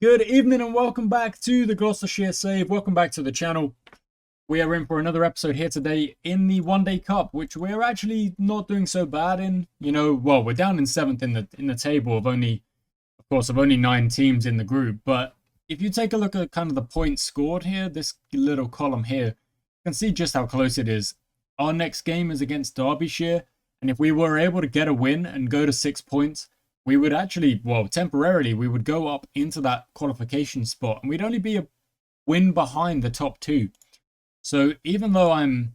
Good evening and welcome back to the Gloucestershire Save. Welcome back to the channel. We are in for another episode here today in the One Day Cup, which we're actually not doing so bad in. Well, we're down in 7th in the table of only 9 teams in the group. But if you take a look at kind of the points scored here, this little column here, you can see just how close it is. Our next game is against Derbyshire, and if we were able to get a win and go to 6 points, we would actually, well, temporarily, we would go up into that qualification spot, and we'd only be a win behind the top two. So even though I'm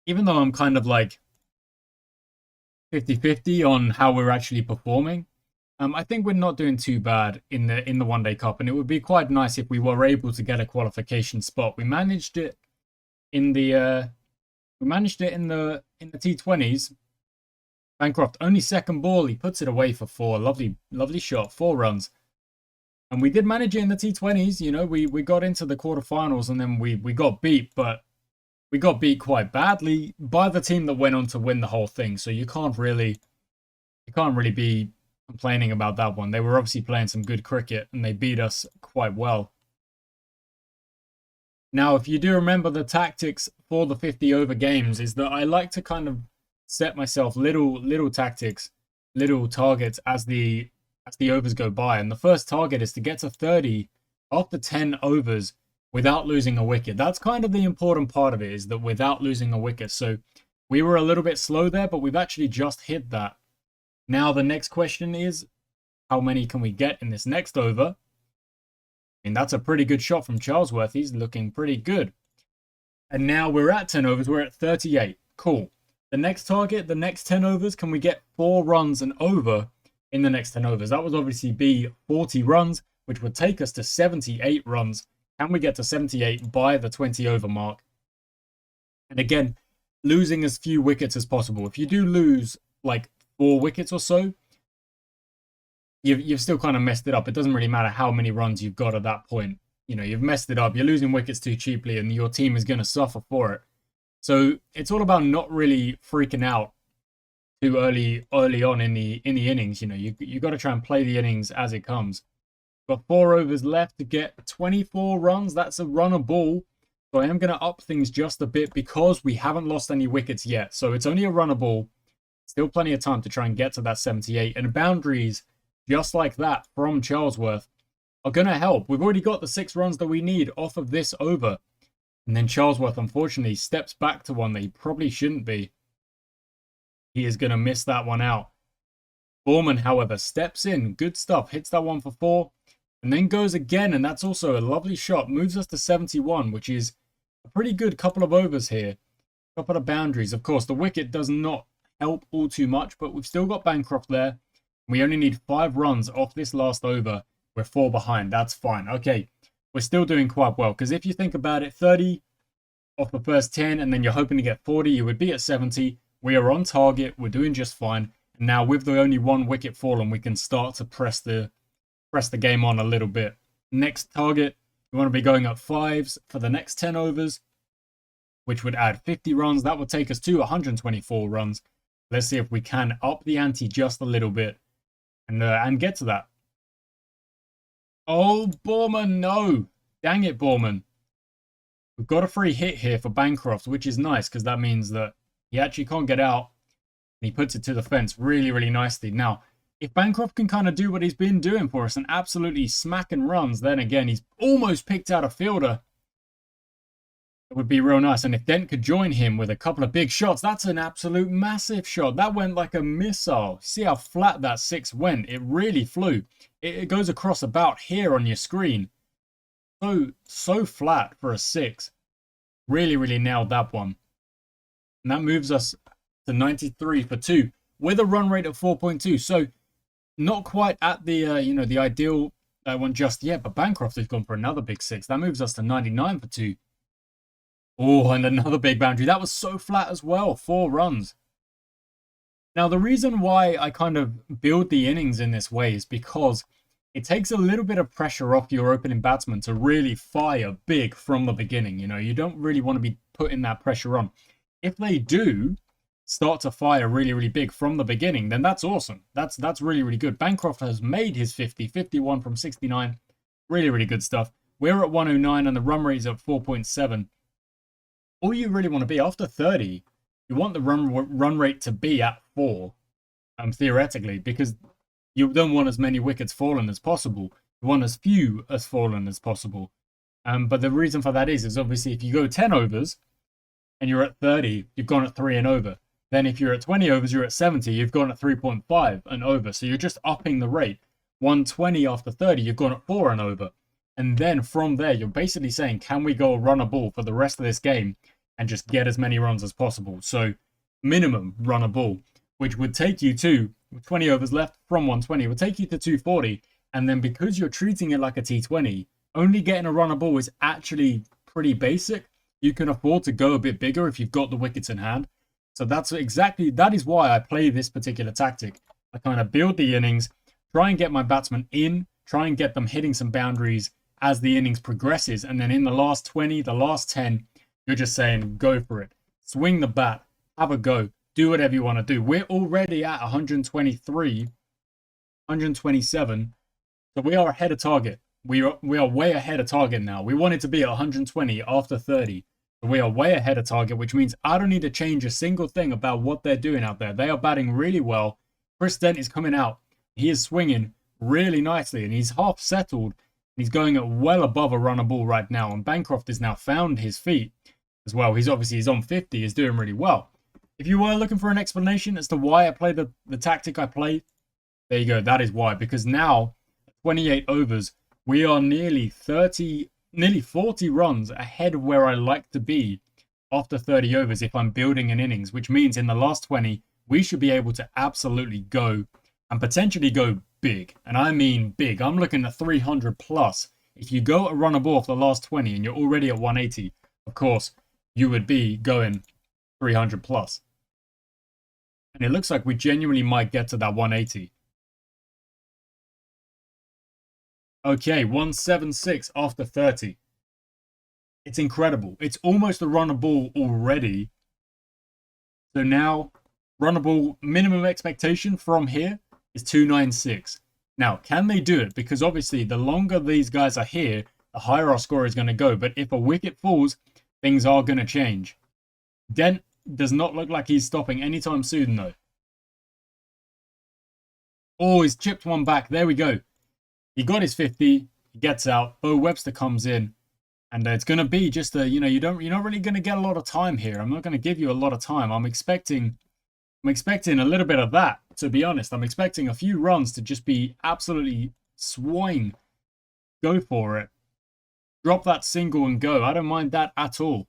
kind of like 50-50 on how we're actually performing, I think we're not doing too bad in the One Day Cup, and it would be quite nice if we were able to get a qualification spot. We managed it in the T20s. Bancroft, only second ball, he puts it away for 4. Lovely shot, 4 runs. And we did manage it in the T20s, we got into the quarterfinals and then we got beat, but we got beat quite badly by the team that went on to win the whole thing. So you can't really be complaining about that one. They were obviously playing some good cricket and they beat us quite well. Now, if you do remember, the tactics for the 50 over games is that I like to kind of set myself little tactics, little targets as the overs go by. And the first target is to get to 30 after 10 overs without losing a wicket. That's kind of the important part of it, is that without losing a wicket. So we were a little bit slow there, but we've actually just hit that. Now the next question is, how many can we get in this next over? I mean, that's a pretty good shot from Charlesworth. He's looking pretty good. And now we're at 10 overs. We're at 38. Cool. The next target, the next 10 overs, can we get 4 runs and over in the next 10 overs? That would obviously be 40 runs, which would take us to 78 runs. Can we get to 78 by the 20 over mark? And again, losing as few wickets as possible. If you do lose like 4 wickets or so, you've still kind of messed it up. It doesn't really matter how many runs you've got at that point. You've messed it up. You're losing wickets too cheaply and your team is going to suffer for it. So it's all about not really freaking out too early on in the innings. You got to try and play the innings as it comes. Got 4 overs left to get 24 runs. That's a run a ball. So I am going to up things just a bit because we haven't lost any wickets yet. So it's only a run a ball. Still plenty of time to try and get to that 78. And boundaries just like that from Charlesworth are going to help. We've already got the 6 runs that we need off of this over. And then Charlesworth, unfortunately, steps back to one that he probably shouldn't be. He is going to miss that one out. Borman, however, steps in. Good stuff. Hits that one for 4. And then goes again. And that's also a lovely shot. Moves us to 71, which is a pretty good couple of overs here. Couple of boundaries. Of course, the wicket does not help all too much. But we've still got Bancroft there. We only need 5 runs off this last over. We're 4 behind. That's fine. Okay. We're still doing quite well, because if you think about it, 30 off the first 10 and then you're hoping to get 40, you would be at 70. We are on target. We're doing just fine. And now with the only 1 wicket fallen, we can start to press the game on a little bit. Next target, we want to be going up 5s for the next 10 overs, which would add 50 runs. That would take us to 124 runs. Let's see if we can up the ante just a little bit and get to that. Oh, Borman, no. Dang it, Borman. We've got a free hit here for Bancroft, which is nice because that means that he actually can't get out. And he puts it to the fence really, really nicely. Now, if Bancroft can kind of do what he's been doing for us and absolutely smacking runs, then again, he's almost picked out a fielder. It would be real nice. And if Dent could join him with a couple of big shots, that's an absolute massive shot. That went like a missile. See how flat that 6 went? It really flew. It goes across about here on your screen. So flat for a 6. Really, really nailed that one. And that moves us to 93 for 2 with a run rate of 4.2. So not quite at the the ideal one just yet, but Bancroft has gone for another big 6. That moves us to 99 for 2. Oh, and another big boundary. That was so flat as well. 4 runs. Now, the reason why I kind of build the innings in this way is because it takes a little bit of pressure off your opening batsman to really fire big from the beginning. You don't really want to be putting that pressure on. If they do start to fire really, really big from the beginning, then that's awesome. That's really, really good. Bancroft has made his 50, 51 from 69. Really, really good stuff. We're at 109 and the run rate is at 4.7. All you really want to be after 30, you want the run rate to be at 4, theoretically, because you don't want as many wickets fallen as possible. You want as few as fallen as possible. But the reason for that is obviously if you go 10 overs and you're at 30, you've gone at 3 and over. Then if you're at 20 overs, you're at 70, you've gone at 3.5 and over. So you're just upping the rate. 120 after 30, you've gone at 4 and over. And then from there, you're basically saying, can we go run a ball for the rest of this game and just get as many runs as possible? So minimum run a ball, which would take you to 20 overs left from 120, would take you to 240. And then because you're treating it like a T20, only getting a run a ball is actually pretty basic. You can afford to go a bit bigger if you've got the wickets in hand. So that is why I play this particular tactic. I kind of build the innings, try and get my batsmen in, try and get them hitting some boundaries as the innings progresses. And then in the last 20, the last 10, you're just saying, go for it. Swing the bat, have a go, do whatever you want to do. We're already at 123, 127. So we are ahead of target. We are way ahead of target now. We wanted to be at 120 after 30. So we are way ahead of target, which means I don't need to change a single thing about what they're doing out there. They are batting really well. Chris Dent is coming out. He is swinging really nicely, and he's half settled. He's going at well above a run a ball right now, and Bancroft has now found his feet as well. He's on 50, he's doing really well. If you were looking for an explanation as to why I play the tactic I play, there you go. That is why. Because now, 28 overs, we are nearly 40 runs ahead of where I like to be after 30 overs if I'm building an innings, which means in the last 20, we should be able to absolutely go and potentially go big. And I mean big. I'm looking at 300 plus. If you go a run a ball for the last 20 and you're already at 180, of course, you would be going 300 plus. And it looks like we genuinely might get to that 180. Okay, 176 after 30. It's incredible. It's almost a run a ball already. So now, run a ball minimum expectation from here is 296. Now, can they do it? Because obviously, the longer these guys are here, the higher our score is going to go. But if a wicket falls, things are going to change. Dent does not look like he's stopping anytime soon, though. Oh, he's chipped one back. There we go. He got his 50. He gets out. Bo Webster comes in. And it's going to be just a, you're not really going to get a lot of time here. I'm not going to give you a lot of time. I'm expecting a little bit of that, to be honest. I'm expecting a few runs to just be absolutely swing. Go for it. Drop that single and go. I don't mind that at all.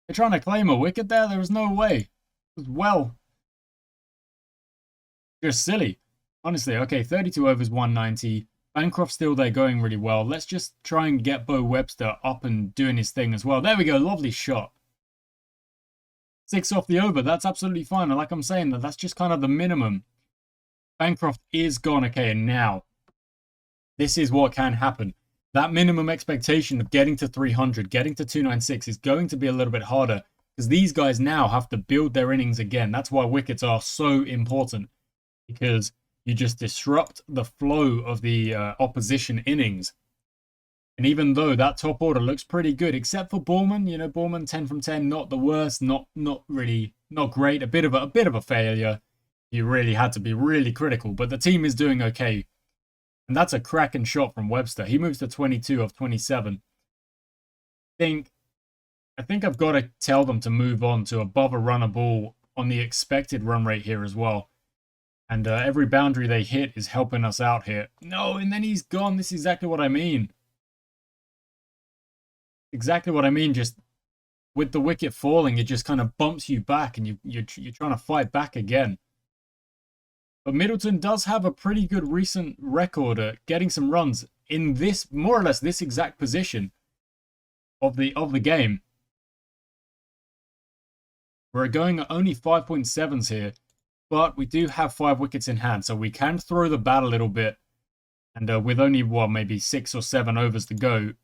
They're trying to claim a wicket there. There was no way. It was just silly. Honestly, okay, 32 overs, 190. Bancroft still there going really well. Let's just try and get Bo Webster up and doing his thing as well. There we go. Lovely shot. 6 off the over. That's absolutely fine. And like I'm saying, that's just kind of the minimum. Bancroft is gone. Okay, and now this is what can happen. That minimum expectation of getting to 300, getting to 296 is going to be a little bit harder because these guys now have to build their innings again. That's why wickets are so important, because you just disrupt the flow of the opposition innings. And even though that top order looks pretty good, except for Borman, Borman 10 from 10, not the worst, not really, not great, a bit of a failure. You really had to be really critical, but the team is doing okay. And that's a cracking shot from Webster. He moves to 22 of 27. I think I've got to tell them to move on to above a run a ball on the expected run rate here as well. And every boundary they hit is helping us out here. No, and then he's gone. This is exactly what I mean. Exactly what I mean. Just with the wicket falling, it just kind of bumps you back and you're trying to fight back again. But Middleton does have a pretty good recent record at getting some runs in this, more or less this exact position of the game. We're going at only 5.7s here. But we do have 5 wickets in hand, so we can throw the bat a little bit. And with only, maybe 6 or 7 overs to go,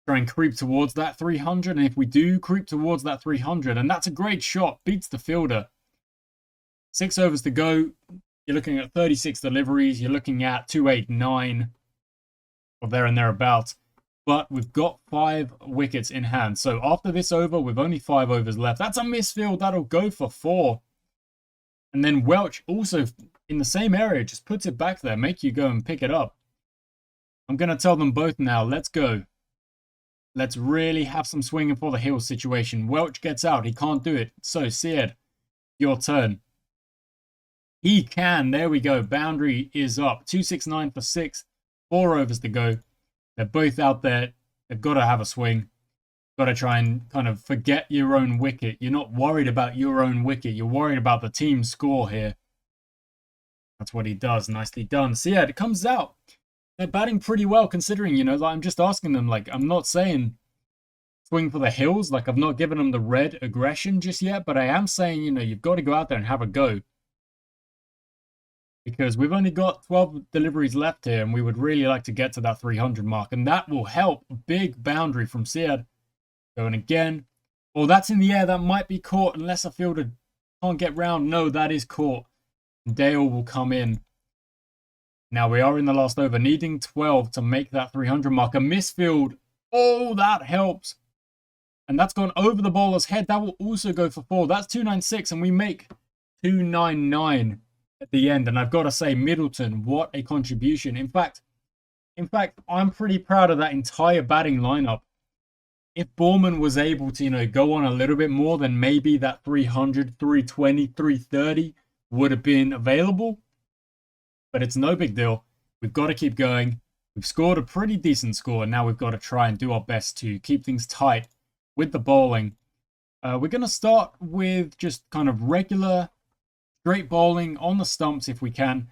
try and creep towards that 300. And if we do creep towards that 300, and that's a great shot, beats the fielder. 6 overs to go. You're looking at 36 deliveries. You're looking at 289 or there and thereabouts. But we've got 5 wickets in hand. So after this over, we've only 5 overs left. That's a misfield. That'll go for 4. And then Welch also in the same area just puts it back there. Make you go and pick it up. I'm going to tell them both now. Let's go. Let's really have some swinging for the hills situation. Welch gets out. He can't do it. So, Seared, your turn. He can. There we go. Boundary is up. 269 for 6. 4 overs to go. They're both out there. They've got to have a swing. Got to try and kind of forget your own wicket. You're not worried about your own wicket. You're worried about the team score here. That's what he does. Nicely done. So yeah, it comes out. They're batting pretty well considering, you know, like I'm just asking them, like, I'm not saying swing for the hills. Like, I've not given them the red aggression just yet, but I am saying, you know, you've got to go out there and have a go. Because we've only got 12 deliveries left here, and we would really like to get to that 300 mark. And that will help. Big boundary from Seared. Going again. Oh, that's in the air. That might be caught unless a fielder can't get round. No, that is caught. Dale will come in. Now we are in the last over, needing 12 to make that 300 mark. A misfield. Oh, that helps. And that's gone over the bowler's head. That will also go for 4. That's 296, and we make 299 at the end. And I've got to say, Middleton, what a contribution. In fact, I'm pretty proud of that entire batting lineup. If Borman was able to, you know, go on a little bit more, then maybe that 300, 320, 330 would have been available. But it's no big deal. We've got to keep going. We've scored a pretty decent score, and now we've got to try and do our best to keep things tight with the bowling. We're going to start with just kind of regular, straight bowling on the stumps if we can.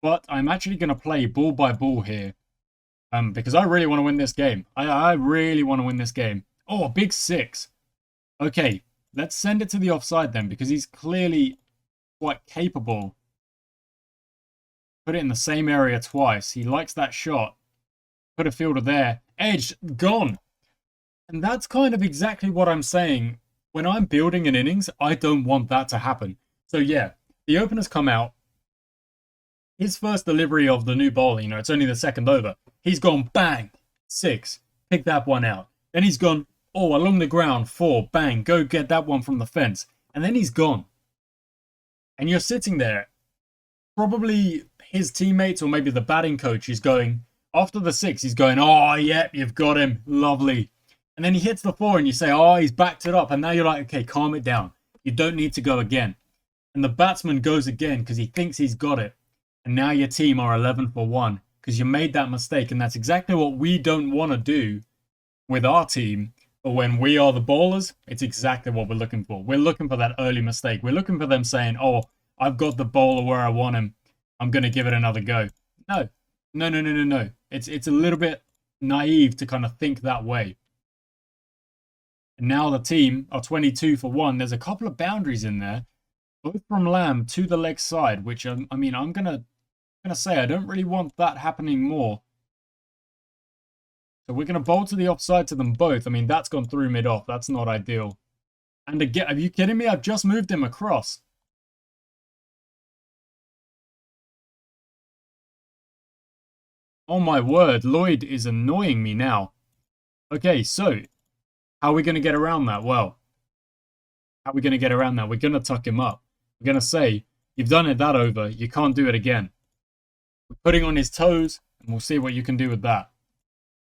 But I'm actually going to play ball by ball here because I really want to win this game. I really want to win this game. Oh, a big 6. Okay, let's send it to the offside then because he's clearly quite capable. Put it in the same area twice. He likes that shot. Put a fielder there. Edge, gone. And that's kind of exactly what I'm saying. When I'm building an innings, I don't want that to happen. So yeah, the opener's come out. His first delivery of the new ball, you know, it's only the second over. He's gone, bang, 6. Pick that one out. Then he's gone, oh, along the ground, 4. Bang, go get that one from the fence. And then he's gone. And you're sitting there. Probably his teammates or maybe the batting coach is going, after the 6, he's going, oh, yep, you've got him. Lovely. And then he hits the 4 and you say, oh, he's backed it up. And now you're like, okay, calm it down. You don't need to go again. And the batsman goes again because he thinks he's got it. And now your team are 11 for 1 because you made that mistake. And that's exactly what we don't want to do with our team. But when we are the bowlers, it's exactly what we're looking for. We're looking for that early mistake. We're looking for them saying, oh, I've got the bowler where I want him. I'm going to give it another go. No. It's a little bit naive to kind of think that way. And now the team are 22 for 1. There's a couple of boundaries in there, both from Lamb to the leg side, which I'm gonna say I don't really want that happening more. So we're gonna bowl to the offside to them both. I mean, that's gone through mid-off. That's not ideal. And again, are you kidding me? I've just moved him across. Oh my word, Lloyd is annoying me now. Okay, so how are we going to get around that? Well, how are we going to get around that? We're going to tuck him up. We're going to say, you've done it that over. You can't do it again. We're putting on his toes, and we'll see what you can do with that.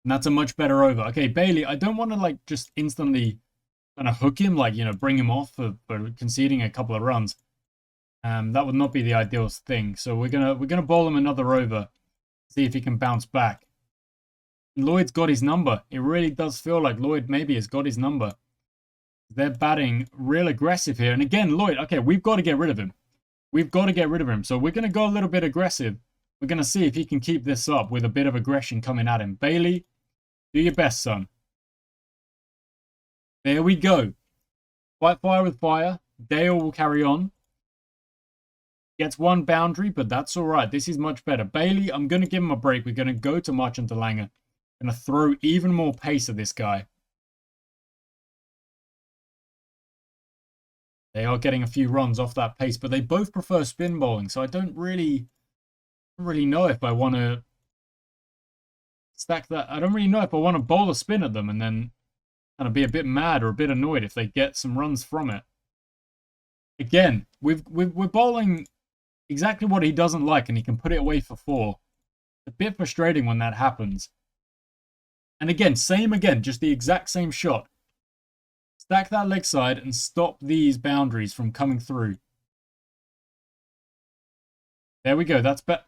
And that's a much better over. Okay, Bailey, I don't want to, like, just instantly kind of hook him, like, you know, bring him off for conceding a couple of runs. That would not be the ideal thing. So we're gonna bowl him another over, see if he can bounce back. Lloyd's got his number. It really does feel like Lloyd maybe has got his number. They're batting real aggressive here. And again, Lloyd, okay, we've got to get rid of him. We've got to get rid of him. So we're going to go a little bit aggressive. We're going to see if he can keep this up with a bit of aggression coming at him. Bailey, do your best, son. There we go. Fight fire with fire. Dale will carry on. Gets one boundary, but that's all right. This is much better. Bailey, I'm going to give him a break. We're going to go to Marchant de Lange. Going to throw even more pace at this guy. They are getting a few runs off that pace, but they both prefer spin bowling, so I don't really know if I want to stack that. I don't really know if I want to bowl a spin at them and then kind of be a bit mad or a bit annoyed if they get some runs from it. Again, we're bowling exactly what he doesn't like, and he can put it away for 4. A bit frustrating when that happens. And again, just the exact same shot. Stack that leg side and stop these boundaries from coming through. There we go. That's better.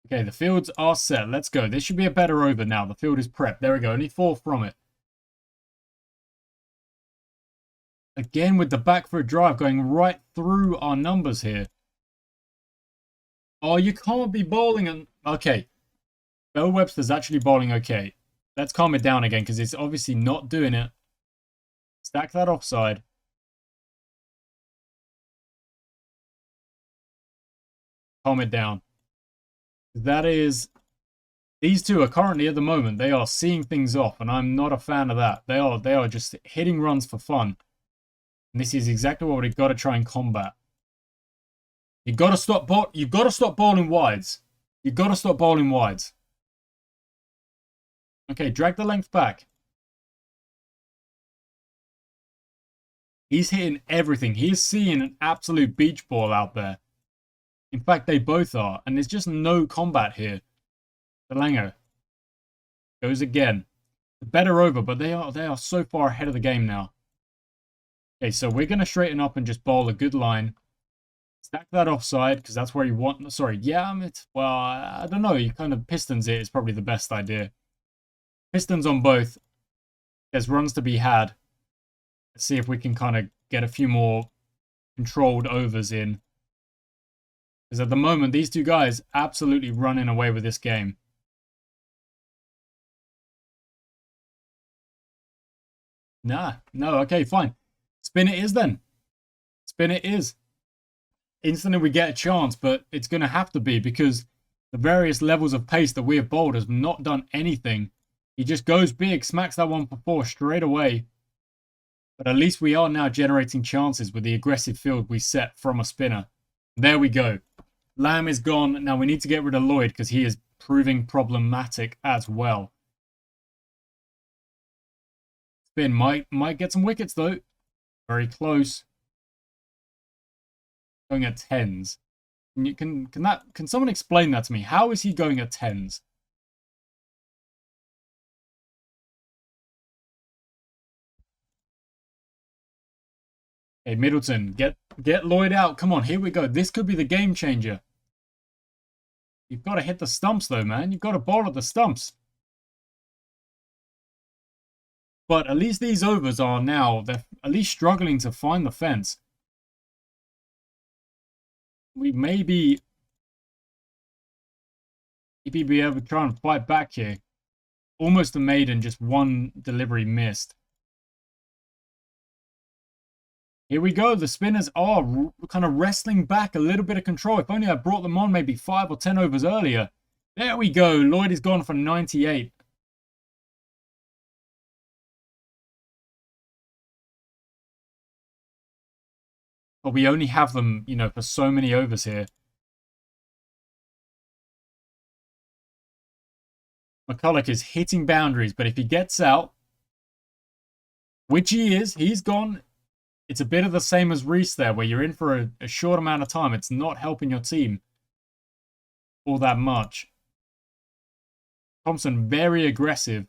Okay, the fields are set. Let's go. This should be a better over now. The field is prepped. There we go. Only 4 from it. Again with the back foot drive going right through our numbers here. Oh, you can't be bowling and... Okay. Bell Webster's actually bowling okay. Let's calm it down again because it's obviously not doing it. Stack that offside. Calm it down. That is... These two are currently, at the moment, they are seeing things off, and I'm not a fan of that. They are just hitting runs for fun. And this is exactly what we've got to try and combat. You've got to stop bowling wides. You've got to stop bowling wides. Okay, drag the length back. He's hitting everything. He is seeing an absolute beach ball out there. In fact, they both are. And there's just no combat here. Delango goes again. Better over, but they are so far ahead of the game now. Okay, so we're going to straighten up and just bowl a good line. Stack that offside, because that's where you want... Sorry, yeah, well, I don't know. You kind of pistons it is probably the best idea. Pistons on both. There's runs to be had. Let's see if we can kind of get a few more controlled overs in. Because at the moment, these two guys absolutely running away with this game. Nah, no, okay, fine. Spin it is then. Spin it is. Instantly we get a chance, but it's going to have to be because the various levels of pace that we have bowled has not done anything. He just goes big, smacks that one for 4 straight away. But at least we are now generating chances with the aggressive field we set from a spinner. There we go. Lamb is gone. Now we need to get rid of Lloyd because he is proving problematic as well. Spin might get some wickets though. Very close. Going at 10s. Can someone explain that to me? How is he going at 10s? Hey, Middleton, get Lloyd out. Come on, here we go. This could be the game changer. You've got to hit the stumps, though, man. You've got to bowl at the stumps. But at least these overs are now, they're at least struggling to find the fence. We maybe be able to try and fight back here. Almost a maiden, just one delivery missed. Here we go. The spinners are kind of wrestling back a little bit of control. If only I brought them on maybe 5 or 10 overs earlier. There we go. Lloyd is gone for 98. But we only have them, you know, for so many overs here. McCulloch is hitting boundaries, but if he gets out, which he is, he's gone. It's a bit of the same as Reese there, where you're in for a short amount of time. It's not helping your team all that much. Thompson, very aggressive.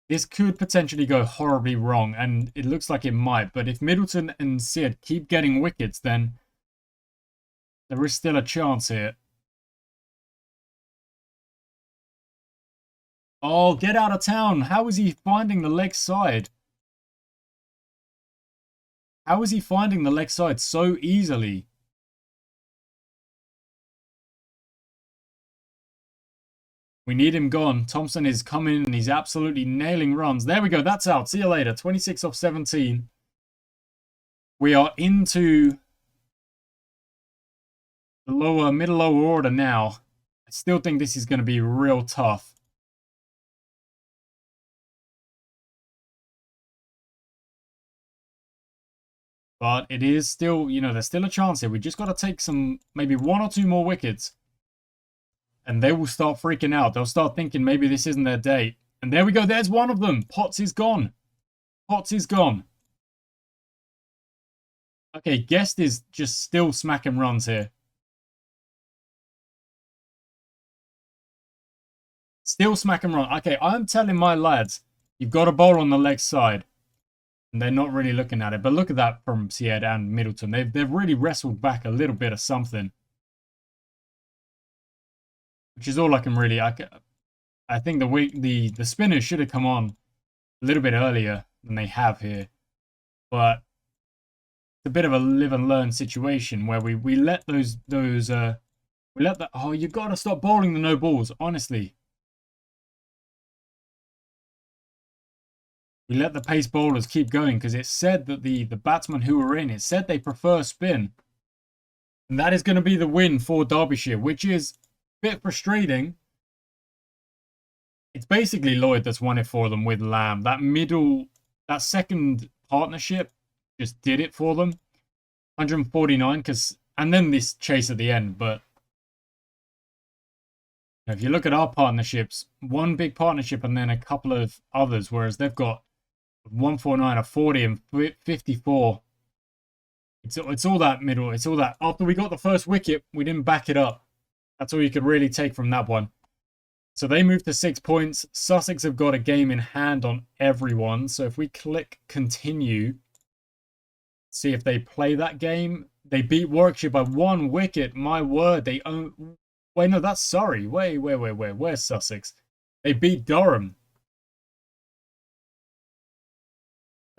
This could potentially go horribly wrong, and it looks like it might. But if Middleton and Sid keep getting wickets, then there is still a chance here. Oh, get out of town. How is he finding the leg side? How is he finding the leg side so easily? We need him gone. Thompson is coming and he's absolutely nailing runs. There we go. That's out. See you later. 26 off 17. We are into the middle lower order now. I still think this is going to be real tough. But it is still, there's still a chance here. We just got to take maybe 1 or 2 more wickets. And they will start freaking out. They'll start thinking maybe this isn't their day. And there we go. There's one of them. Potts is gone. Potts is gone. Okay, Guest is just still smacking runs here. Still smacking runs. Okay, I'm telling my lads, you've got a bowl on the leg side. And they're not really looking at it. But look at that from Syed and Middleton. They've really wrestled back a little bit of something. Which is all I can really... I think the spinners should have come on a little bit earlier than they have here. But it's a bit of a live and learn situation where we let oh, you got to stop bowling the no balls, honestly. We let the pace bowlers keep going because it said that the batsmen who were in, it said they prefer spin. And that is going to be the win for Derbyshire, which is a bit frustrating. It's basically Lloyd that's won it for them with Lamb. That second partnership just did it for them. 149, and then this chase at the end. But if you look at our partnerships, one big partnership and then a couple of others, whereas they've got 149, a 40, and 54. It's all that middle. It's all that. After we got the first wicket, we didn't back it up. That's all you could really take from that one. So they moved to 6 points. Sussex have got a game in hand on everyone. So if we click continue, see if they play that game. They beat Warwickshire by 1 wicket. My word, they own... Wait, no, that's Surrey. Wait. Where's Sussex? They beat Durham.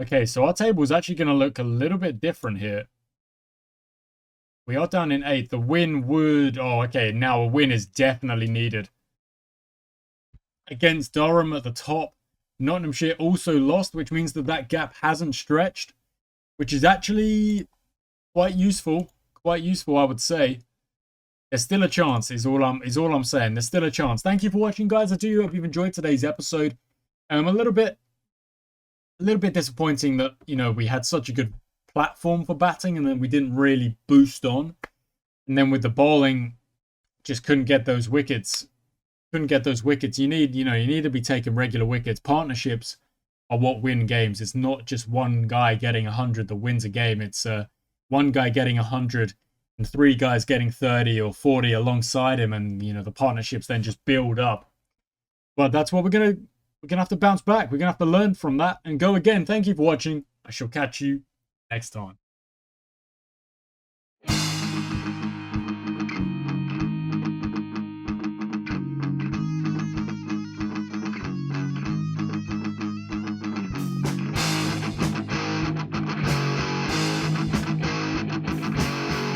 Okay, so our table is actually going to look a little bit different here. We are down in 8th. The win would... Oh, okay, now a win is definitely needed. Against Durham at the top. Nottinghamshire also lost, which means that gap hasn't stretched, which is actually quite useful. Quite useful, I would say. There's still a chance, is all I'm saying. There's still a chance. Thank you for watching, guys. I do hope you've enjoyed today's episode. A little bit disappointing that, we had such a good platform for batting and then we didn't really boost on. And then with the bowling, just couldn't get those wickets. You need to be taking regular wickets. Partnerships are what win games. It's not just one guy getting 100 that wins a game. It's one guy getting 100 and 3 guys getting 30 or 40 alongside him, and the partnerships then just build up. But that's what we're gonna have to bounce back. We're gonna have to learn from that and go again. Thank you for watching. I shall catch you next time.